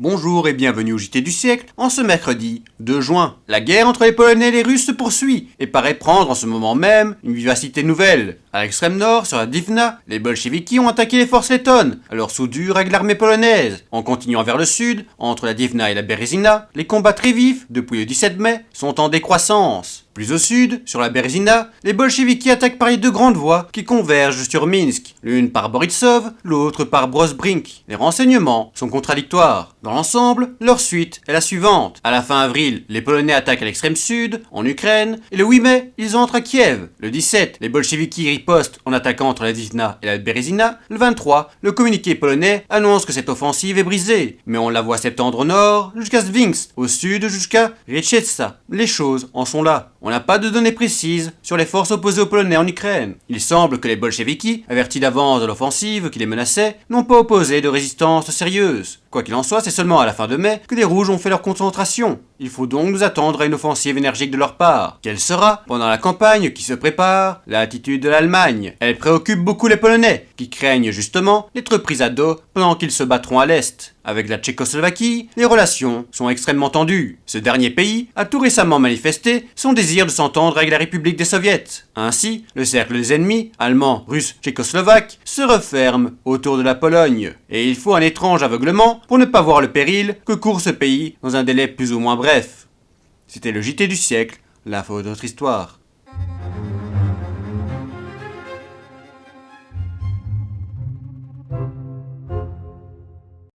Bonjour et bienvenue au JT du siècle, en ce mercredi 2 juin. La guerre entre les Polonais et les Russes se poursuit et paraît prendre en ce moment même une vivacité nouvelle. À l'extrême nord, sur la Divna, les bolcheviks ont attaqué les forces lettonnes, alors soudures avec l'armée polonaise. En continuant vers le sud, entre la Divna et la Berezina, les combats très vifs, depuis le 17 mai, sont en décroissance. Plus au sud, sur la Berezina, les bolcheviks attaquent par les deux grandes voies qui convergent sur Minsk, l'une par Borisov, l'autre par Brostbrink. Les renseignements sont contradictoires. Dans l'ensemble, leur suite est la suivante. À la fin avril, les Polonais attaquent à l'extrême sud, en Ukraine, et le 8 mai, ils entrent à Kiev. Le 17, les bolcheviks ripostent en attaquant entre la Divna et la Berezina. Le 23, le communiqué polonais annonce que cette offensive est brisée, mais on la voit s'étendre au nord jusqu'à Svinsk, au sud jusqu'à Richetsa. Les choses en sont là. On n'a pas de données précises sur les forces opposées aux Polonais en Ukraine. Il semble que les bolcheviks, avertis d'avance de l'offensive qui les menaçait, n'ont pas opposé de résistance sérieuse. Quoi qu'il en soit, c'est seulement à la fin de mai que les Rouges ont fait leur concentration. Il faut donc nous attendre à une offensive énergique de leur part. Quelle sera, pendant la campagne qui se prépare, l'attitude de l'Allemagne? Elle préoccupe beaucoup les Polonais, qui craignent justement d'être pris à dos pendant qu'ils se battront à l'Est. Avec la Tchécoslovaquie, les relations sont extrêmement tendues. Ce dernier pays a tout récemment manifesté son désir de s'entendre avec la République des Soviets. Ainsi, le cercle des ennemis, allemands, russes, tchécoslovaques, se referme autour de la Pologne. Et il faut un étrange aveuglement pour ne pas voir le péril que court ce pays dans un délai plus ou moins bref. C'était le JT du siècle, l'info de notre histoire.